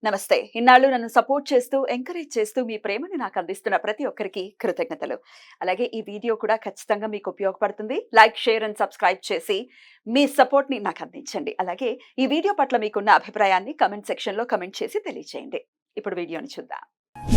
నమస్తే. ఇన్నాళ్ళు నన్ను సపోర్ట్ చేస్తూ, ఎంకరేజ్ చేస్తూ మీ ప్రేమని నాకు అందిస్తున్న ప్రతి ఒక్కరికి కృతజ్ఞతలు. అలాగే ఈ వీడియో కూడా ఖచ్చితంగా మీకు ఉపయోగపడుతుంది. లైక్, షేర్ అండ్ సబ్స్క్రైబ్ చేసి మీ సపోర్ట్‌ని నాకు అందించండి. అలాగే ఈ వీడియో పట్ల మీకున్న అభిప్రాయాన్ని కామెంట్ సెక్షన్‌లో కామెంట్ చేసి తెలియజేయండి. ఇప్పుడు వీడియోని చూద్దాం.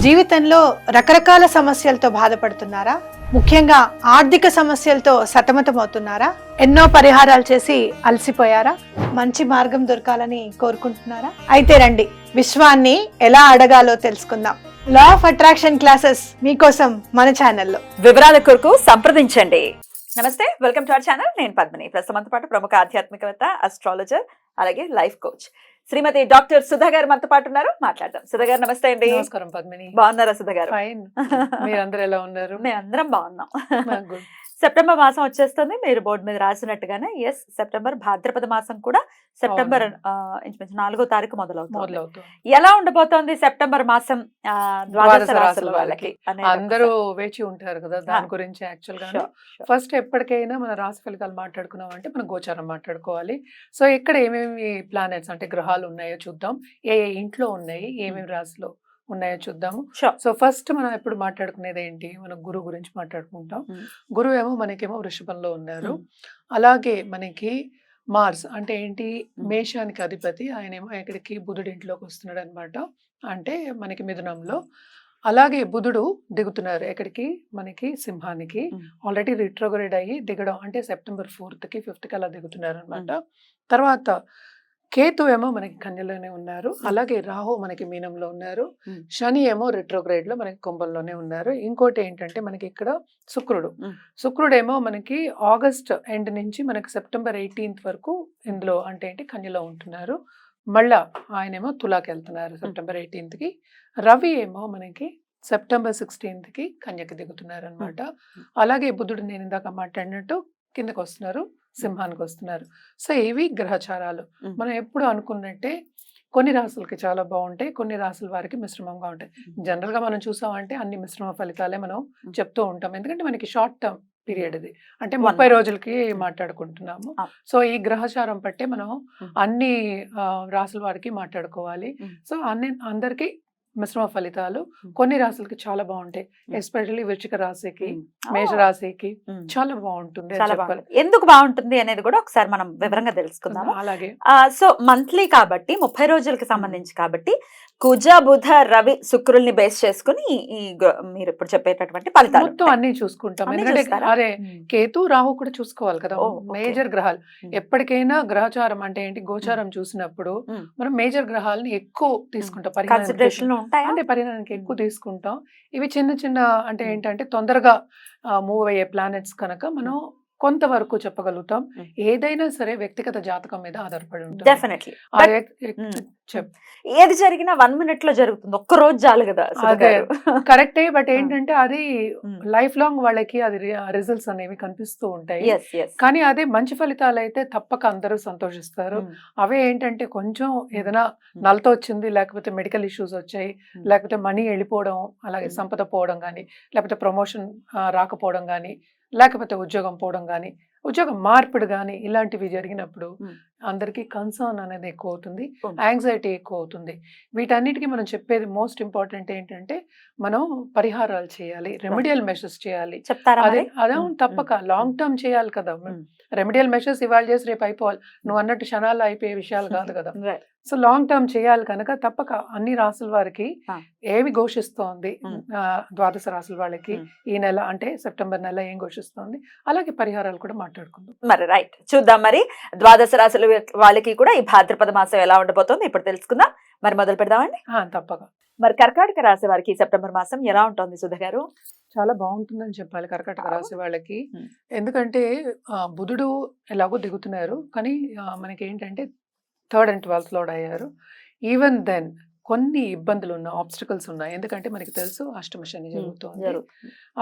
జీవితంలో రకరకాల సమస్యలతో బాధపడుతున్నారా? ముఖ్యంగా ఆర్థిక సమస్యలతో సతమతమవుతున్నారా? ఎన్నో పరిహారాలు చేసి అలసిపోయారా? మంచి మార్గం దొరకాలని కోరుకుంటున్నారా? అయితే రండి, విశ్వాన్ని ఎలా అడగాలో తెలుసుకుందాం. లా ఆఫ్ అట్రాక్షన్ క్లాసెస్ మీకోసం మన ఛానల్లో. వివరాల కొరకు సంప్రదించండి. నమస్తే, వెల్కమ్ టు అవర్ ఛానల్. నేను పద్మిని. ప్రస్తుతంతో పాటు ప్రముఖ ఆధ్యాత్మికవేత్త, అస్ట్రాలజర్, అలాగే లైఫ్ కోచ్ శ్రీమతి డాక్టర్ సుధా గారు మనతో పాటు ఉన్నారు. మాట్లాడదాం. సుధా గారు నమస్తే అండి. నమస్కారం పద్మిని. బాగున్నారా సుధా గారు? ఫైన్. మీరందరూ ఎలా ఉన్నారు? మేము అందరం బాగున్నాం. గుడ్. సెప్టెంబర్ మాసం వచ్చేస్తుంది. మీరు బోర్డు మీద రాసినట్టుగానే ఎస్, సెప్టెంబర్ భాద్రపద మాసం కూడా సెప్టెంబర్ ఇంచుమించు 4వ తారీఖు మొదలవుతుంది. ఎలా ఉండబోతోంది సెప్టెంబర్ మాసం ద్వాదశ రాశుల వాళ్ళకి? అందరూ వేచి ఉంటారు కదా దాని గురించి. యాక్చువల్ గా ఫస్ట్ ఎప్పటికైనా మన రాశి ఫలితాలు మాట్లాడుకున్నాం అంటే మనం గోచారం మాట్లాడుకోవాలి. సో ఇక్కడ ఏమేమి ప్లానెట్స్ అంటే గ్రహాలు ఉన్నాయో చూద్దాం. ఏ ఇంట్లో ఉన్నాయి, ఏమేమి రాశిలో ఉన్నాయో చూద్దాము. సో ఫస్ట్ మనం ఎప్పుడు మాట్లాడుకునేది ఏంటి, మనం గురువు గురించి మాట్లాడుకుంటాం. గురువు ఏమో మనకేమో వృషభంలో ఉన్నారు. అలాగే మనకి మార్స్ అంటే ఏంటి, మేషానికి అధిపతి, ఆయనేమో ఇక్కడికి బుధుడి ఇంట్లోకి వస్తున్నాడు అనమాట. అంటే మనకి మిథునంలో. అలాగే బుధుడు దిగుతున్నారు ఎక్కడికి, మనకి సింహానికి. ఆల్రెడీ రిట్రోగ్రేడ్ అయ్యి దిగడం అంటే సెప్టెంబర్ 4th కి 5th కి అలా దిగుతున్నారు అనమాట. తర్వాత కేతు ఏమో మనకి కన్యలోనే ఉన్నారు. అలాగే రాహు మనకి మీనంలో ఉన్నారు. శని ఏమో రిట్రోగ్రేడ్ లో మనకి కుంభంలోనే ఉన్నారు. ఇంకోటి ఏంటంటే మనకి ఇక్కడ శుక్రుడేమో మనకి ఆగస్ట్ ఎండ్ నుంచి మనకి సెప్టెంబర్ 18th వరకు ఇందులో అంటే ఏంటి కన్యలో ఉంటున్నారు. మళ్ళా ఆయనేమో తులాకి వెళ్తున్నారు సెప్టెంబర్ 18th కి. రవి ఏమో మనకి సెప్టెంబర్ 16th కి కన్యకి దిగుతున్నారు అనమాట. అలాగే బుధుడు నేను ఇందాక మాట్లాడినట్టు కిందకు వస్తున్నారు, సింహానికి వస్తున్నారు. సో ఇవి గ్రహచారాలు. మనం ఎప్పుడు అనుకున్నట్టే కొన్ని రాసులకి చాలా బాగుంటాయి, కొన్ని రాసుల వారికి మిశ్రమంగా ఉంటాయి. జనరల్ గా మనం చూసామంటే అన్ని మిశ్రమ ఫలితాలే మనం చెప్తూ ఉంటాం. ఎందుకంటే మనకి షార్ట్ టర్మ్ పీరియడ్ ఇది, అంటే 30 రోజులకి మాట్లాడుకుంటున్నాము. సో ఈ గ్రహచారం పట్టే మనం అన్ని రాసుల వారికి మాట్లాడుకోవాలి. సో అందరికి మిశ్రమ ఫలితాలు. కొన్ని రాశులకి చాలా బాగుంటాయి, ఎస్పెషల్లీ వృశ్చిక రాశికి, మేష రాశికి చాలా బాగుంటుంది. ఎందుకు బాగుంటుంది అనేది కూడా ఒకసారి మనం వివరంగా తెలుసుకుందాం. అలాగే సో మంత్లీ కాబట్టి 30 రోజులకి సంబంధించి కాబట్టి కుజ, బుధ, రవి, శుక్రుల్ని బేస్ చేసుకుని మీరు ఇప్పుడు చెప్పేటటువంటి ఫలితాలు మొత్తం అన్ని చూసుకుంటాం. ఎందుకంటే అరే కేతు, రాహు కూడా చూసుకోవాలి కదా, మేజర్ గ్రహాలు. ఎప్పటికైనా గ్రహచారం అంటే ఏంటి, గోచారం చూసినప్పుడు మనం మేజర్ గ్రహాలని ఎక్కువ తీసుకుంటాం, పరిగణనకి ఎక్కువ తీసుకుంటాం. ఇవి చిన్న చిన్న అంటే ఏంటంటే తొందరగా మూవ్ అయ్యే ప్లానెట్స్ కనుక మనం కొంతవరకు చెప్పగలుగుతాం. ఏదైనా సరే వ్యక్తిగత జాతకం మీద ఆధారపడి ఉంటుంది. డెఫినెట్లీ. ఏది జరిగినా 1 minute లో జరుగుతుంది, ఒక్క రోజు చాలు కదా. అదే కరెక్టే. బట్ ఏంటంటే అది లైఫ్ లాంగ్ వాళ్ళకి అది రిజల్ట్స్ అనేవి కనిపిస్తూ ఉంటాయి. కానీ అదే మంచి ఫలితాలు అయితే తప్పక అందరూ సంతోషిస్తారు. అవే ఏంటంటే కొంచెం ఏదైనా నలతో వచ్చింది, లేకపోతే మెడికల్ ఇష్యూస్ వచ్చాయి, లేకపోతే మనీ వెళ్ళిపోవడం, అలాగే సంపద పోవడం కానీ, లేకపోతే ప్రమోషన్ రాకపోవడం కానీ, లేకపోతే ఉద్యోగం పోవడం కానీ, ఉద్యోగం మార్పిడి కానీ, ఇలాంటివి జరిగినప్పుడు అందరికీ కన్సర్న్ అనేది ఎక్కువ అవుతుంది, యాంగ్జైటీ ఎక్కువ అవుతుంది. వీటన్నిటికీ మనం చెప్పేది మోస్ట్ ఇంపార్టెంట్ ఏంటంటే మనం పరిహారాలు చేయాలి, రెమెడియల్ మెషర్స్ చేయాలి. అదే తప్పక లాంగ్ టర్మ్ చేయాలి కదా. రెమెడియల్ మెషర్స్ ఇవాళ చేసి రేపు అయిపోవాలి, నువ్వు అన్నట్టు క్షణాల్లో అయిపోయే విషయాలు కాదు కదా. సో లాంగ్ టర్మ్ చేయాలి కనుక తప్పక అన్ని రాసుల వారికి ఏమి ఘోషిస్తోంది, ద్వాదశ రాసుల వాళ్ళకి ఈ నెల అంటే సెప్టెంబర్ నెల ఏం ఘోషిస్తోంది, అలాగే పరిహారాలు కూడా మాట్లాడుకుందాం. మరి రైట్, చూద్దాం. మరి ద్వాదశ రాశుల వాళ్ళకి కూడా ఈ భాద్రపద మాసం ఎలా ఉండబోతోంది ఇప్పుడు తెలుసుకుందాం. మరి మొదలు పెడదామండి. తప్పక. మరి కర్కాటక రాశి వారికి సెప్టెంబర్ మాసం ఎలా ఉంటుంది సుధ గారు? చాలా బాగుంటుందని చెప్పాలి కర్కాటక రాశి వాళ్ళకి. ఎందుకంటే బుధుడు ఎలాగో దిగుతున్నారు, కానీ మనకి ఏంటంటే 3rd and 12th లోడ్ అయ్యారు. ఈవెన్ దెన్ కొన్ని ఇబ్బందులు ఉన్నాయి, ఆబ్స్టికల్స్ ఉన్నాయి. ఎందుకంటే మనకి తెలుసు అష్టమ శని జరుగుతోంది,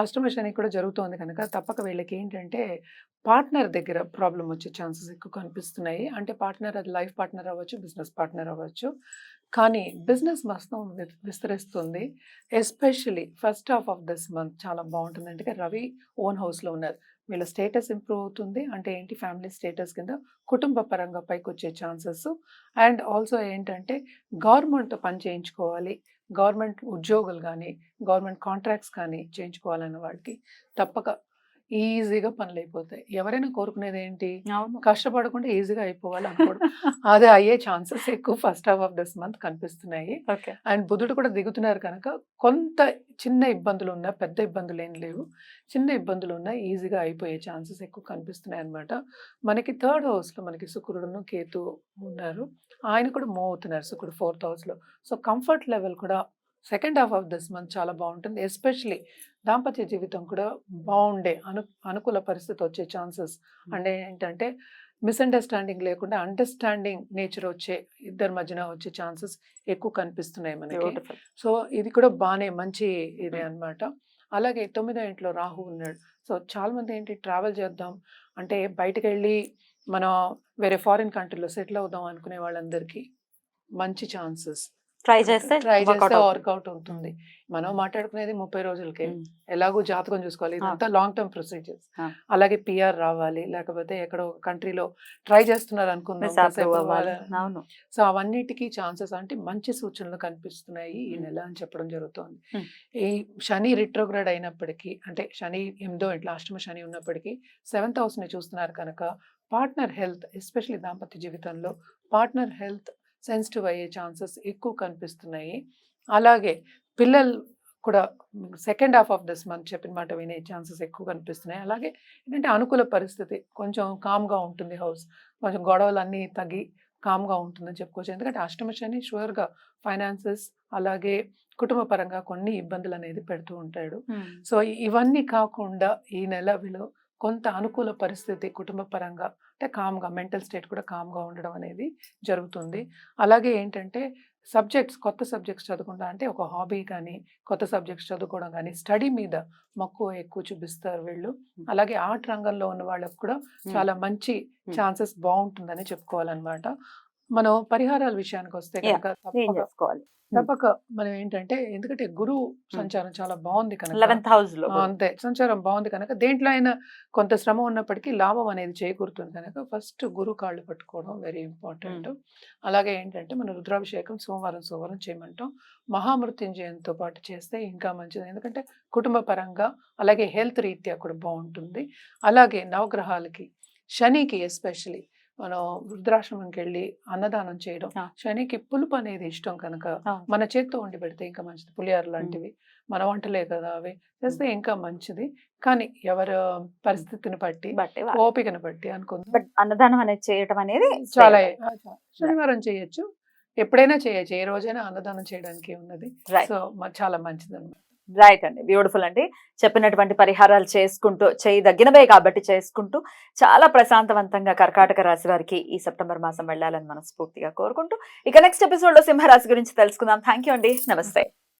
అష్టమ శని కూడా జరుగుతోంది కనుక తప్పక వీళ్ళకి ఏంటంటే పార్ట్నర్ దగ్గర ప్రాబ్లం వచ్చే ఛాన్సెస్ ఎక్కువ కనిపిస్తున్నాయి. అంటే పార్ట్నర్, అది లైఫ్ పార్ట్నర్ అవ్వచ్చు, బిజినెస్ పార్ట్నర్ అవ్వచ్చు. కానీ బిజినెస్ మొత్తం విస్తరిస్తుంది. Especially first half of this month చాలా బాగుంటుంది. అంటే రవి ఓన్ హౌస్లో ఉన్నారు, వీళ్ళ స్టేటస్ ఇంప్రూవ్ అవుతుంది. అంటే ఏంటి, ఫ్యామిలీ స్టేటస్ కింద కుటుంబ పరంగా పైకొచ్చే ఛాన్సెస్. అండ్ ఆల్సో ఏంటంటే గవర్నమెంట్‌తో పని చేయించుకోవాలి, గవర్నమెంట్ ఉద్యోగులు గానీ, గవర్నమెంట్ కాంట్రాక్ట్స్ కానీ చేయించుకోవాలన్న వాళ్ళకి తప్పక ఈజీగా పనులైపోతాయి. ఎవరైనా కోరుకునేది ఏంటి, అవును. కష్టపడకుండా ఈజీగా అయిపోవాలి అనుకోవడం. అది అయ్యే ఛాన్సెస్ ఎక్కువ first half of this month కనిపిస్తున్నాయి. ఓకే. అండ్ బుధుడు కూడా దిగుతున్నారు కనుక కొంత చిన్న ఇబ్బందులు ఉన్నా, పెద్ద ఇబ్బందులు ఏం లేవు. చిన్న ఇబ్బందులు ఉన్నా ఈజీగా అయిపోయే ఛాన్సెస్ ఎక్కువ కనిపిస్తున్నాయి అన్నమాట. మనకి థర్డ్ హౌస్‌లో మనకి శుక్రుడును, కేతు ఉన్నారు. ఆయన కూడా మూవ్ అవుతున్నారు, శుక్రుడు ఫోర్త్ హౌస్‌లో. సో కంఫర్ట్ లెవెల్ కూడా second half of this month చాలా బాగుంటుంది. ఎస్పెషలీ దాంపత్య జీవితం కూడా బాగుండే అనుకూల పరిస్థితి వచ్చే ఛాన్సెస్. అంటే ఏంటంటే మిస్అండర్స్టాండింగ్ లేకుండా అండర్స్టాండింగ్ నేచర్ వచ్చే, ఇద్దరి మధ్యన వచ్చే ఛాన్సెస్ ఎక్కువ కనిపిస్తున్నాయి మనకి. బ్యూటిఫుల్. సో ఇది కూడా బాగానే మంచి ఇదే అన్నమాట. అలాగే 9వ ఇంట్లో రాహు ఉన్నాడు. సో చాలా మంది ఏంటి, ట్రావెల్ చేద్దాం అంటే బయటకు వెళ్ళి మనం వేరే ఫారిన్ కంట్రీలో సెటిల్ అవుదాం అనుకునే వాళ్ళందరికీ మంచి ఛాన్సెస్. ట్రై చేస్తే ట్రై workout చేస్తే అవుతుంది. వర్కౌట్ అవుతుంది. మనం మాట్లాడుకునేది 30 రోజులకే. ఎలాగో జాతకం చూసుకోవాలి, ఇదంతా లాంగ్ టర్మ్ ప్రొసీజర్స్. ఆ. అలాగే పిఆర్ రావాలి, లేకపోతే ఎక్కడో కంట్రీలో ట్రై చేస్తున్నారు అనుకుందాం, Miss approve కాసేపు అవ్వాలి. వాళ్ళ- అవును. సో అవన్నిటికీ ఛాన్సెస్ అంటే మంచి సూచనలు కనిపిస్తున్నాయి ఈ నెల అని చెప్పడం జరుగుతోంది. Hmm. ఈ శని రిట్రోగ్రేడ్ అయినప్పటికీ, అంటే శని 8వ ఇంట్లో అష్టమ శని ఉన్నప్పటికీ 7th హౌస్ ని చూస్తున్నారు కనుక పార్ట్నర్ హెల్త్, ఎస్పెషల్లీ దాంపత్య జీవితంలో పార్ట్నర్ హెల్త్ సెన్సిటివ్ అయ్యే ఛాన్సెస్ ఎక్కువ కనిపిస్తున్నాయి. అలాగే పిల్లలు కూడా second half of this month చెప్పిన మాట వినే ఛాన్సెస్ ఎక్కువ కనిపిస్తున్నాయి. అలాగే ఏంటంటే అనుకూల పరిస్థితి కొంచెం కామ్గా ఉంటుంది, హౌస్ కొంచెం గొడవలన్నీ తగ్గి కామ్గా ఉంటుందని చెప్పుకోవచ్చు. ఎందుకంటే అష్టమ శని షూర్గా ఫైనాన్సెస్ అలాగే కుటుంబ పరంగా కొన్ని ఇబ్బందులు అనేది పెడుతూ ఉంటాడు. సో ఇవన్నీ కాకుండా ఈ నెల వీళ్ళు కొంత అనుకూల పరిస్థితి కుటుంబ పరంగా, అంటే కామ్గా మెంటల్ స్టేట్ కూడా కామ్గా ఉండడం అనేది జరుగుతుంది. అలాగే ఏంటంటే సబ్జెక్ట్స్, కొత్త సబ్జెక్ట్స్ చదువుకుంటా అంటే ఒక హాబీ కానీ, కొత్త సబ్జెక్ట్స్ చదువుకోవడం కానీ, స్టడీ మీద మక్కువ ఎక్కువ చూపిస్తారు వీళ్ళు. అలాగే ఆర్ట్ రంగంలో ఉన్న వాళ్ళకు కూడా చాలా మంచి ఛాన్సెస్ బాగుంటుందని చెప్పుకోవాలన్నమాట. మనం పరిహారాల విషయానికి వస్తే కనుక ఏం చేసుకోవాలి? తప్పక మనం ఏంటంటే, ఎందుకంటే గురువు సంచారం చాలా బాగుంది కనుక, 11th house లో కూడా. అంతే సంచారం బాగుంది కనుక దేంట్లో అయినా కొంత శ్రమ ఉన్నప్పటికీ లాభం అనేది చేకూరుతుంది కనుక ఫస్ట్ గురు కాళ్ళు పట్టుకోవడం వెరీ ఇంపార్టెంట్. అలాగే ఏంటంటే మన రుద్రాభిషేకం సోమవారం చేయమంటాం. మహామృత్యుంజయంతో పాటు చేస్తే ఇంకా మంచిది, ఎందుకంటే కుటుంబ పరంగా అలాగే హెల్త్ రీత్యా కూడా బాగుంటుంది. అలాగే నవగ్రహాలకి, శనికి ఎస్పెషలీ మనం వృద్ధాశ్రమంకి వెళ్ళి అన్నదానం చేయడం. ఆ. శనికి పులుపు అనేది ఇష్టం కనుక ఆ. మన చేత్తో వండి పెడితే ఇంకా మంచిది. పులిహార లాంటివి మన వంటలే కదా, అవి చేస్తే ఇంకా మంచిది. కానీ ఎవరి పరిస్థితిని బట్టి, బట్టి ఓపికను బట్టి అనుకుందాం. బట్ అన్నదానం అనేది చేయటం అనేది చాలా శనివారం చేయొచ్చు, ఎప్పుడైనా చేయొచ్చు, ఏ రోజైనా అన్నదానం చేయడానికి ఉన్నది. Right. సో చాలా మంచిది అన్నమాట. రైట్ అండి, బ్యూటిఫుల్ అండి. చెప్పినటువంటి పరిహారాలు చేసుకుంటూ, చేయదగినవే కాబట్టి చేసుకుంటూ చాలా ప్రశాంతవంతంగా కర్కాటక రాశి వారికి ఈ సెప్టెంబర్ మాసం వెళ్ళాలని మనస్ఫూర్తిగా కోరుకుంటూ ఇక నెక్స్ట్ ఎపిసోడ్ లో సింహరాశి గురించి తెలుసుకుందాం. థ్యాంక్ యూ అండి, నమస్తే.